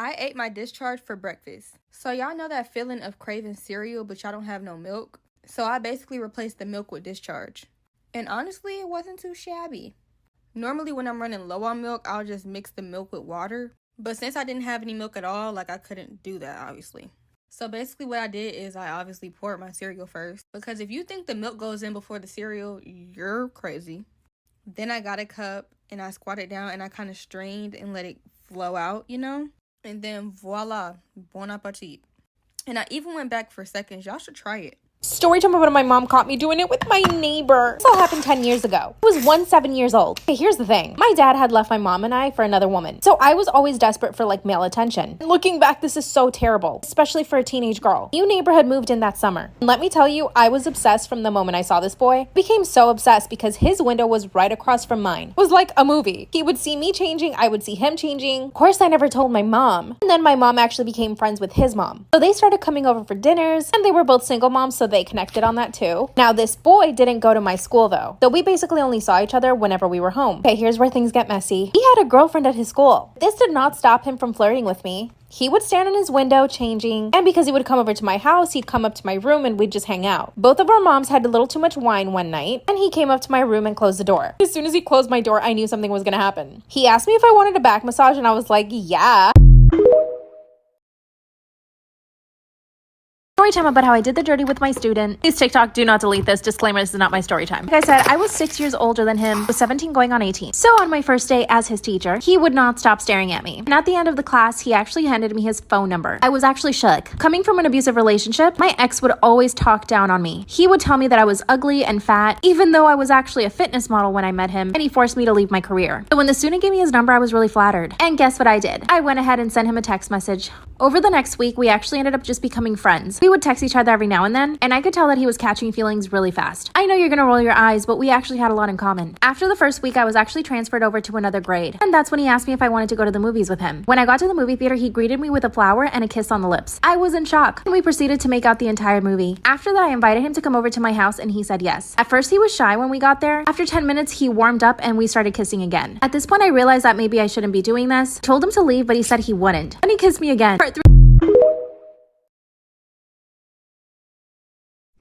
I ate my discharge for breakfast. So y'all know that feeling of craving cereal but y'all don't have no milk? So I basically replaced the milk with discharge. And honestly, it wasn't too shabby. Normally when I'm running low on milk, I'll just mix the milk with water. But since I didn't have any milk at all, I couldn't do that, obviously. So basically what I did is I obviously poured my cereal first. Because if you think the milk goes in before the cereal, you're crazy. Then I got a cup and I squatted down and I kind of strained and let it flow out, And then voila, bon appetit. And I even went back for seconds. Y'all should try it. Story time about when my mom caught me doing it with my neighbor. This all happened 10 years ago. I was 7 years old. Okay, here's the thing. My dad had left my mom and I for another woman. So I was always desperate for male attention. And looking back, this is so terrible, especially for a teenage girl. New neighbor had moved in that summer. And let me tell you, I was obsessed from the moment I saw this boy. I became so obsessed because his window was right across from mine. It was like a movie. He would see me changing, I would see him changing. Of course, I never told my mom. And then my mom actually became friends with his mom. So they started coming over for dinners, and they were both single moms, so they connected on that too. Now, this boy didn't go to my school though, so we basically only saw each other whenever we were home. Okay, here's where things get messy. He had a girlfriend at his school. This did not stop him from flirting with me. He would stand in his window changing, and because he would come over to my house, he'd come up to my room and we'd just hang out. Both of our moms had a little too much wine one night, and he came up to my room and closed the door. As soon as he closed my door, I knew something was gonna happen. He asked me if I wanted a back massage, and I was like, yeah. Story time about how I did the dirty with my student. Please TikTok, do not delete this. Disclaimer, this is not my story time. Like I said, I was 6 years older than him, was 17 going on 18. So on my first day as his teacher, he would not stop staring at me. And at the end of the class, he actually handed me his phone number. I was actually shook. Coming from an abusive relationship, my ex would always talk down on me. He would tell me that I was ugly and fat, even though I was actually a fitness model when I met him, and he forced me to leave my career. So when the student gave me his number, I was really flattered. And guess what I did? I went ahead and sent him a text message. Over the next week, we actually ended up just becoming friends. We would text each other every now and then, and I could tell that he was catching feelings really fast. I know you're gonna roll your eyes, but we actually had a lot in common. After the first week, I was actually transferred over to another grade, and that's when he asked me if I wanted to go to the movies with him. When I got to the movie theater, he greeted me with a flower and a kiss on the lips. I was in shock, and we proceeded to make out the entire movie. After that, I invited him to come over to my house, and he said yes. At first, he was shy when we got there. After 10 minutes, he warmed up, and we started kissing again. At this point, I realized that maybe I shouldn't be doing this. I told him to leave, but he said he wouldn't. And he kissed me again.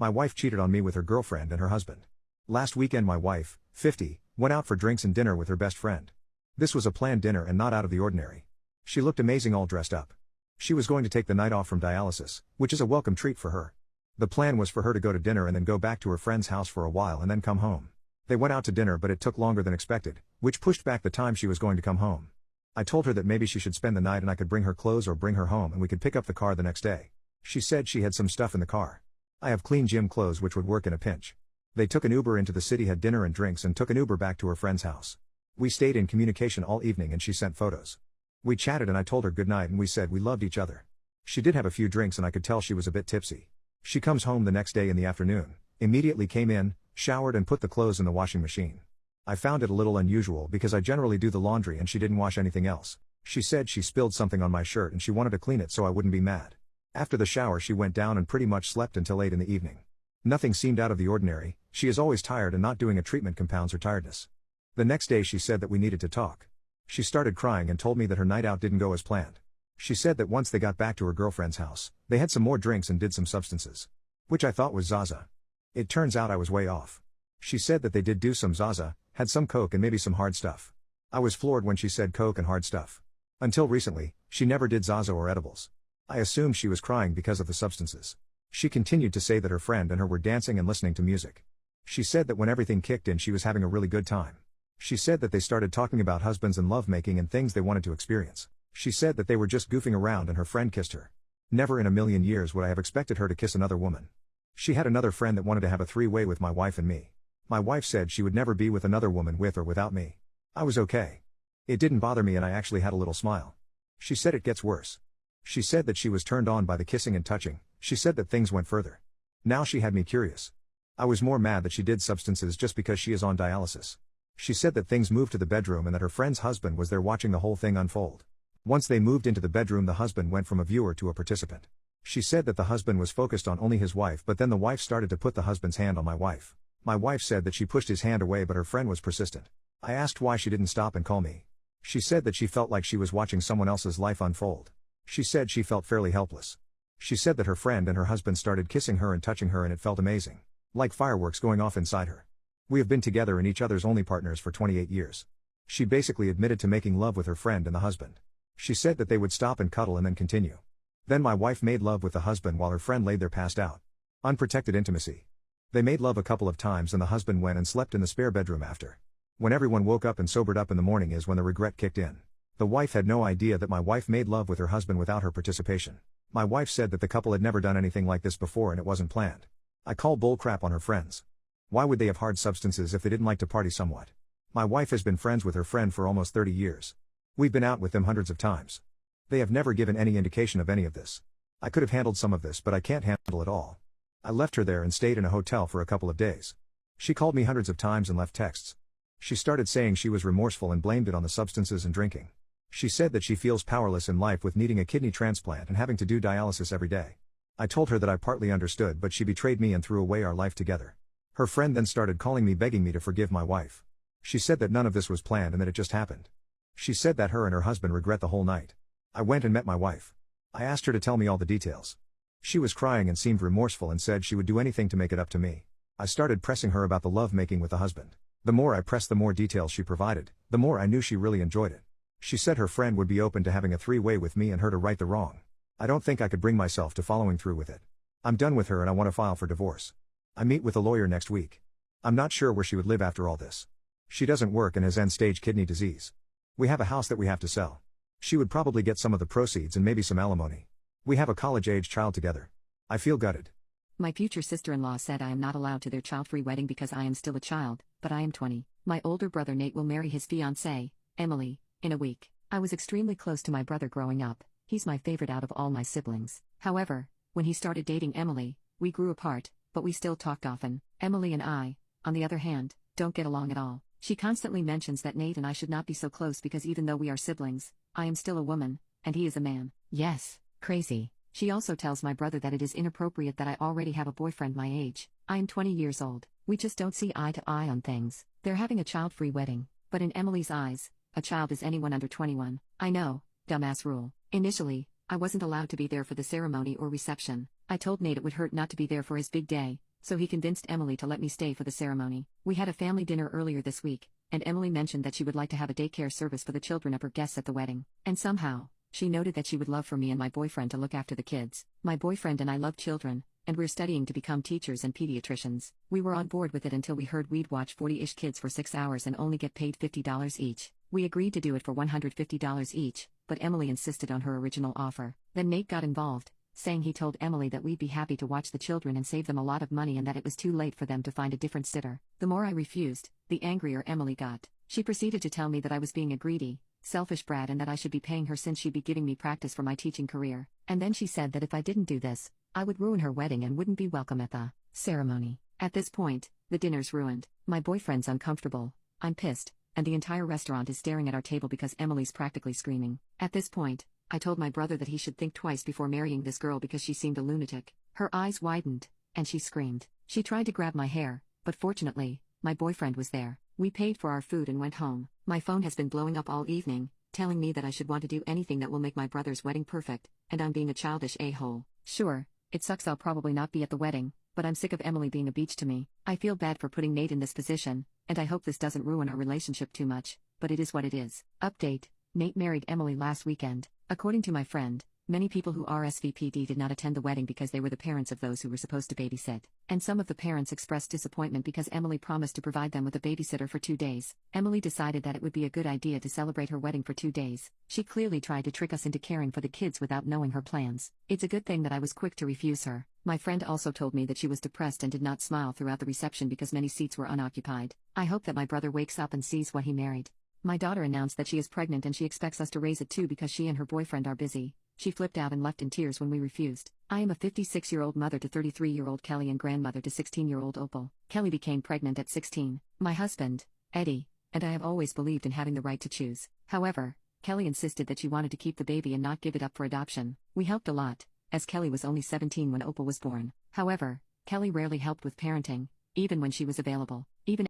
My wife cheated on me with her girlfriend and her husband. Last weekend my wife, 50, went out for drinks and dinner with her best friend. This was a planned dinner and not out of the ordinary. She looked amazing all dressed up. She was going to take the night off from dialysis, which is a welcome treat for her. The plan was for her to go to dinner and then go back to her friend's house for a while and then come home. They went out to dinner but it took longer than expected, which pushed back the time she was going to come home. I told her that maybe she should spend the night and I could bring her clothes or bring her home and we could pick up the car the next day. She said she had some stuff in the car. I have clean gym clothes which would work in a pinch. They took an Uber into the city, had dinner and drinks and took an Uber back to her friend's house. We stayed in communication all evening and she sent photos. We chatted and I told her good night and we said we loved each other. She did have a few drinks and I could tell she was a bit tipsy. She comes home the next day in the afternoon, immediately came in, showered and put the clothes in the washing machine. I found it a little unusual because I generally do the laundry and she didn't wash anything else. She said she spilled something on my shirt and she wanted to clean it so I wouldn't be mad. After the shower she went down and pretty much slept until late in the evening. Nothing seemed out of the ordinary. She is always tired and not doing a treatment compounds her tiredness. The next day she said that we needed to talk. She started crying and told me that her night out didn't go as planned. She said that once they got back to her girlfriend's house, they had some more drinks and did some substances. Which I thought was Zaza. It turns out I was way off. She said that they did do some Zaza, had some coke and maybe some hard stuff. I was floored when she said coke and hard stuff. Until recently, she never did Zaza or edibles. I assumed she was crying because of the substances. She continued to say that her friend and her were dancing and listening to music. She said that when everything kicked in she was having a really good time. She said that they started talking about husbands and lovemaking and things they wanted to experience. She said that they were just goofing around and her friend kissed her. Never in a million years would I have expected her to kiss another woman. She had another friend that wanted to have a three-way with my wife and me. My wife said she would never be with another woman with or without me. I was okay. It didn't bother me and I actually had a little smile. She said it gets worse. She said that she was turned on by the kissing and touching. She said that things went further. Now she had me curious. I was more mad that she did substances just because she is on dialysis. She said that things moved to the bedroom and that her friend's husband was there watching the whole thing unfold. Once they moved into the bedroom the husband went from a viewer to a participant. She said that the husband was focused on only his wife but then the wife started to put the husband's hand on my wife. My wife said that she pushed his hand away but her friend was persistent. I asked why she didn't stop and call me. She said that she felt like she was watching someone else's life unfold. She said she felt fairly helpless. She said that her friend and her husband started kissing her and touching her and it felt amazing. Like fireworks going off inside her. We have been together and each other's only partners for 28 years. She basically admitted to making love with her friend and the husband. She said that they would stop and cuddle and then continue. Then my wife made love with the husband while her friend laid there passed out. Unprotected intimacy. They made love a couple of times and the husband went and slept in the spare bedroom after. When everyone woke up and sobered up in the morning is when the regret kicked in. The wife had no idea that my wife made love with her husband without her participation. My wife said that the couple had never done anything like this before and it wasn't planned. I call bullcrap on her friends. Why would they have hard substances if they didn't like to party somewhat? My wife has been friends with her friend for almost 30 years. We've been out with them hundreds of times. They have never given any indication of any of this. I could have handled some of this but I can't handle it all. I left her there and stayed in a hotel for a couple of days. She called me hundreds of times and left texts. She started saying she was remorseful and blamed it on the substances and drinking. She said that she feels powerless in life with needing a kidney transplant and having to do dialysis every day. I told her that I partly understood but she betrayed me and threw away our life together. Her friend then started calling me begging me to forgive my wife. She said that none of this was planned and that it just happened. She said that her and her husband regret the whole night. I went and met my wife. I asked her to tell me all the details. She was crying and seemed remorseful and said she would do anything to make it up to me. I started pressing her about the love making with the husband. The more I pressed the more details she provided, the more I knew she really enjoyed it. She said her friend would be open to having a three-way with me and her to right the wrong. I don't think I could bring myself to following through with it. I'm done with her and I want to file for divorce. I meet with a lawyer next week. I'm not sure where she would live after all this. She doesn't work and has end-stage kidney disease. We have a house that we have to sell. She would probably get some of the proceeds and maybe some alimony. We have a college-age child together. I feel gutted. My future sister-in-law said I am not allowed to their child-free wedding because I am still a child, but I am 20. My older brother Nate will marry his fiancée, Emily, in a week. I was extremely close to my brother growing up. He's my favorite out of all my siblings. However, when he started dating Emily, we grew apart, but we still talked often. Emily and I, on the other hand, don't get along at all. She constantly mentions that Nate and I should not be so close because even though we are siblings, I am still a woman, and he is a man. Yes, crazy. She also tells my brother that it is inappropriate that I already have a boyfriend my age. I am 20 years old. We just don't see eye to eye on things. They're having a child-free wedding, but in Emily's eyes, a child is anyone under 21. I know, dumbass rule. Initially, I wasn't allowed to be there for the ceremony or reception. I told Nate it would hurt not to be there for his big day, so he convinced Emily to let me stay for the ceremony. We had a family dinner earlier this week, and Emily mentioned that she would like to have a daycare service for the children of her guests at the wedding. And somehow, she noted that she would love for me and my boyfriend to look after the kids. My boyfriend and I love children, and we're studying to become teachers and pediatricians. We were on board with it until we heard we'd watch 40-ish kids for 6 hours and only get paid $50 each. We agreed to do it for $150 each, but Emily insisted on her original offer. Then Nate got involved, saying he told Emily that we'd be happy to watch the children and save them a lot of money and that it was too late for them to find a different sitter. The more I refused, the angrier Emily got. She proceeded to tell me that I was being a greedy, selfish brat and that I should be paying her since she'd be giving me practice for my teaching career. And then she said that if I didn't do this, I would ruin her wedding and wouldn't be welcome at the ceremony. At this point, the dinner's ruined. My boyfriend's uncomfortable, I'm pissed, and the entire restaurant is staring at our table because Emily's practically screaming. At this point, I told my brother that he should think twice before marrying this girl because she seemed a lunatic. Her eyes widened, and she screamed. She tried to grab my hair, but fortunately, my boyfriend was there. We paid for our food and went home. My phone has been blowing up all evening, telling me that I should want to do anything that will make my brother's wedding perfect, and I'm being a childish a-hole. Sure, it sucks I'll probably not be at the wedding, but I'm sick of Emily being a beach to me. I feel bad for putting Nate in this position, and I hope this doesn't ruin our relationship too much, but it is what it is. Update: Nate married Emily last weekend. According to my friend, many people who RSVP'd did not attend the wedding because they were the parents of those who were supposed to babysit. And some of the parents expressed disappointment because Emily promised to provide them with a babysitter for 2 days. Emily decided that it would be a good idea to celebrate her wedding for 2 days. She clearly tried to trick us into caring for the kids without knowing her plans. It's a good thing that I was quick to refuse her. My friend also told me that she was depressed and did not smile throughout the reception because many seats were unoccupied. I hope that my brother wakes up and sees what he married. My daughter announced that she is pregnant and she expects us to raise it too because she and her boyfriend are busy. She flipped out and left in tears when we refused. I am a 56-year-old mother to 33-year-old Kelly and grandmother to 16-year-old Opal. Kelly became pregnant at 16. My husband, Eddie, and I have always believed in having the right to choose. However, Kelly insisted that she wanted to keep the baby and not give it up for adoption. We helped a lot, as Kelly was only 17 when Opal was born. However, Kelly rarely helped with parenting, even when she was available. Even